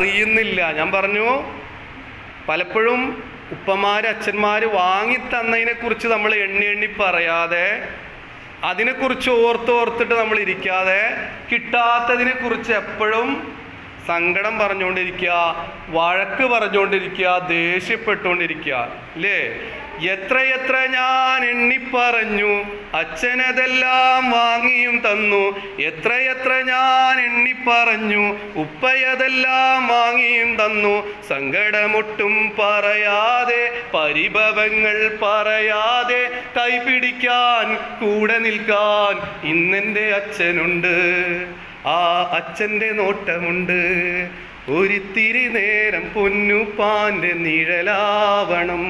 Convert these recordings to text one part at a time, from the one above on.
അറിയുന്നില്ല. ഞാൻ പറഞ്ഞു, പലപ്പോഴും ഉപ്പമാര് അച്ഛന്മാര് വാങ്ങിത്തന്നതിനെ കുറിച്ച് നമ്മൾ എണ്ണി പറയാതെ, അതിനെക്കുറിച്ച് ഓർത്തിട്ട് നമ്മൾ ഇരിക്കാതെ, കിട്ടാത്തതിനെ കുറിച്ച് എപ്പോഴും സങ്കടം പറഞ്ഞുകൊണ്ടിരിക്കുക, വഴക്ക് പറഞ്ഞുകൊണ്ടിരിക്കുക, ദേഷ്യപ്പെട്ടുകൊണ്ടിരിക്കുക അല്ലേ? എത്രയെത്ര ഞാൻ എണ്ണിപ്പറഞ്ഞു, അച്ഛനതെല്ലാം വാങ്ങിയും തന്നു. എത്രയെത്ര ഞാൻ എണ്ണിപ്പറഞ്ഞു, ഉപ്പയതെല്ലാം വാങ്ങിയും തന്നു. സങ്കടമൊട്ടും പറയാതെ, പരിഭവങ്ങൾ പറയാതെ, കൈപിടിക്കാൻ കൂടെ നിൽക്കാൻ ഇന്നെൻ്റെ അച്ഛനുണ്ട്. ആ അച്ഛൻ്റെ നോട്ടമുണ്ട്. ഒരിത്തിരി നേരം പൊന്നുപ്പാൻ്റെ നിഴലാവണം.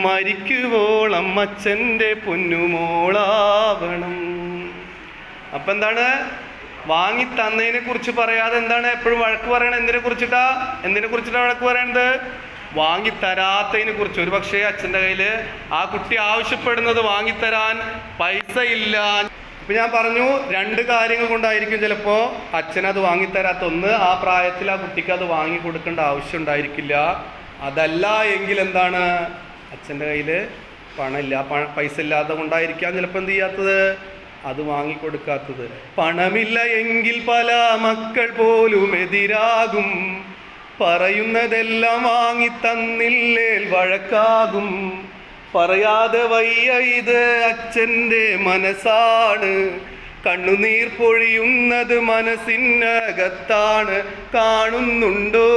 മരിക്കുവോളം അച്ഛൻ്റെ പൊന്നുമോളാവണം. അപ്പം എന്താണ്? വാങ്ങിത്തന്നതിനെ കുറിച്ച് പറയാതെ എന്താണ് എപ്പോഴും വഴക്ക് പറയണത്? എന്തിനെ കുറിച്ചിട്ടാ വഴക്ക് പറയണത്? വാങ്ങിത്തരാത്തതിനെ കുറിച്ച്. ഒരു പക്ഷേ അച്ഛൻ്റെ കയ്യിൽ ആ കുട്ടി ആവശ്യപ്പെടുന്നത് വാങ്ങിത്തരാൻ പൈസ ഇല്ല. ഇപ്പം ഞാൻ പറഞ്ഞു, രണ്ട് കാര്യങ്ങൾ കൊണ്ടായിരിക്കും ചിലപ്പോൾ അച്ഛനത് വാങ്ങിത്തരാത്ത. ഒന്ന്, ആ പ്രായത്തിൽ ആ കുട്ടിക്ക് അത് വാങ്ങിക്കൊടുക്കേണ്ട ആവശ്യം ഉണ്ടായിരിക്കില്ല. അതല്ല എങ്കിൽ എന്താണ്? അച്ഛൻ്റെ കയ്യിൽ പണമില്ല, പൈസ ഇല്ലാതെ കൊണ്ടായിരിക്കാം ചിലപ്പോൾ എന്ത് ചെയ്യാത്തത്, അത് വാങ്ങിക്കൊടുക്കാത്തത്. പണമില്ല എങ്കിൽ പല മക്കൾ പോലും എതിരാകും. പറയുന്നതെല്ലാം വാങ്ങിത്തന്നില്ലേൽ വഴക്കാകും. പറയാതെ വയ്യ, ഇത് അച്ഛൻ്റെ മനസ്സാണ്. കണ്ണുനീർ പൊഴിയുന്നത് മനസ്സിനകത്താണ്. കാണുന്നുണ്ടോ?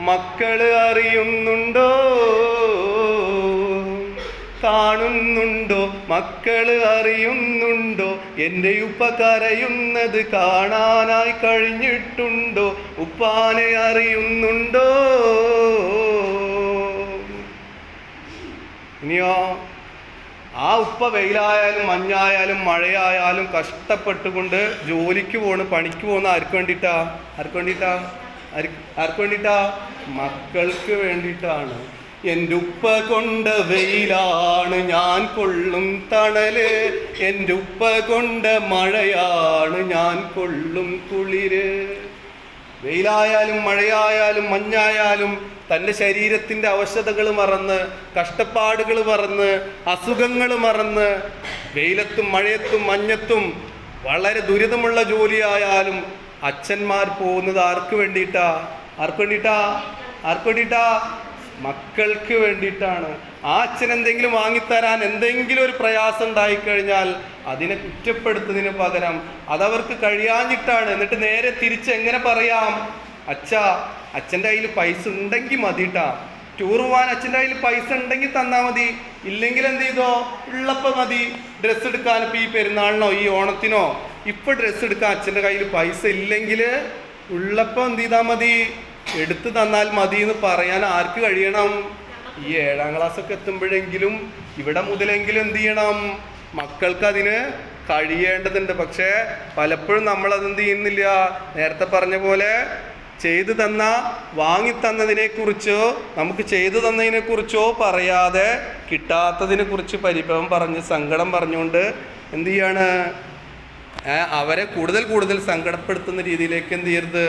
മക്കള് അറിയുന്നുണ്ടോ? കാണുന്നുണ്ടോ? മക്കള് അറിയുന്നുണ്ടോ? എൻ്റെ ഉപ്പ കരയുന്നത് കാണാനായി കഴിഞ്ഞിട്ടുണ്ടോ? ഉപ്പാനെ അറിയുന്നുണ്ടോ? ഇനിയോ, ആ ഉപ്പ വെയിലായാലും മഞ്ഞായാലും മഴയായാലും കഷ്ടപ്പെട്ടുകൊണ്ട് ജോലിക്ക് പണിക്ക് പോകുന്ന ആർക്ക് വേണ്ടിയിട്ടാ? മക്കൾക്ക് വേണ്ടിയിട്ടാണ്. എൻ്റെ ഉപ്പ കൊണ്ട വെയിലാണ് ഞാൻ കൊള്ളും തണല്. എൻ്റെ ഉപ്പ കൊണ്ട മഴയാണ് ഞാൻ കൊള്ളും കുളിര്. വെയിലായാലും മഴയായാലും മഞ്ഞായാലും തൻ്റെ ശരീരത്തിൻ്റെ അവശതകൾ മറന്ന്, കഷ്ടപ്പാടുകൾ മറന്ന്, അസുഖങ്ങൾ മറന്ന്, വെയിലത്തും മഴയത്തും മഞ്ഞത്തും വളരെ ദുരിതമുള്ള ജോലിയായാലും അച്ഛന്മാർ പോകുന്നത് ആർക്ക് വേണ്ടിയിട്ടാ? മക്കൾക്ക് വേണ്ടിയിട്ടാണ്. ആ അച്ഛൻ എന്തെങ്കിലും വാങ്ങിത്തരാൻ എന്തെങ്കിലും ഒരു പ്രയാസം ഉണ്ടായിക്കഴിഞ്ഞാൽ അതിനെ കുറ്റപ്പെടുത്തുന്നതിന് പകരം അതവർക്ക് കഴിയാഞ്ഞിട്ടാണ്. എന്നിട്ട് നേരെ തിരിച്ച് എങ്ങനെ പറയാം? അച്ഛൻ്റെ കയ്യിൽ പൈസ ഉണ്ടെങ്കിൽ മതിട്ടാ, ടൂർ പോകാൻ അച്ഛൻ്റെ കയ്യിൽ പൈസ ഉണ്ടെങ്കിൽ തന്നാൽ മതി. ഇല്ലെങ്കിൽ എന്ത് ചെയ്തോ, ഉള്ളപ്പോൾ മതി. ഡ്രസ്സ് എടുക്കാൻ ഇപ്പോൾ ഈ പെരുന്നാളിനോ ഈ ഓണത്തിനോ ഇപ്പോൾ ഡ്രസ്സ് എടുക്കാൻ അച്ഛൻ്റെ കയ്യിൽ പൈസ ഇല്ലെങ്കിൽ ഉള്ളപ്പോൾ എന്ത് ചെയ്താൽ മതി, എടുത്തു തന്നാൽ മതി എന്ന് പറയാൻ ആർക്ക് കഴിയണം? ഈ 7ാം ക്ലാസ്സൊക്കെ എത്തുമ്പോഴെങ്കിലും ഇവിടെ മുതലെങ്കിലും എന്ത് ചെയ്യണം? മക്കൾക്ക് അതിന് കഴിയേണ്ടതുണ്ട്. പക്ഷേ പലപ്പോഴും നമ്മളതെന്ത് ചെയ്യുന്നില്ല. നേരത്തെ പറഞ്ഞ പോലെ വാങ്ങിത്തന്നതിനെക്കുറിച്ചോ നമുക്ക് ചെയ്തു തന്നതിനെക്കുറിച്ചോ പറയാതെ, കിട്ടാത്തതിനെ കുറിച്ച് പരിഭവം പറഞ്ഞ് സങ്കടം പറഞ്ഞുകൊണ്ട് എന്ത് ചെയ്യാണ്? അവരെ കൂടുതൽ സങ്കടപ്പെടുത്തുന്ന രീതിയിലേക്ക് എന്ത് ചെയ്യരുത്.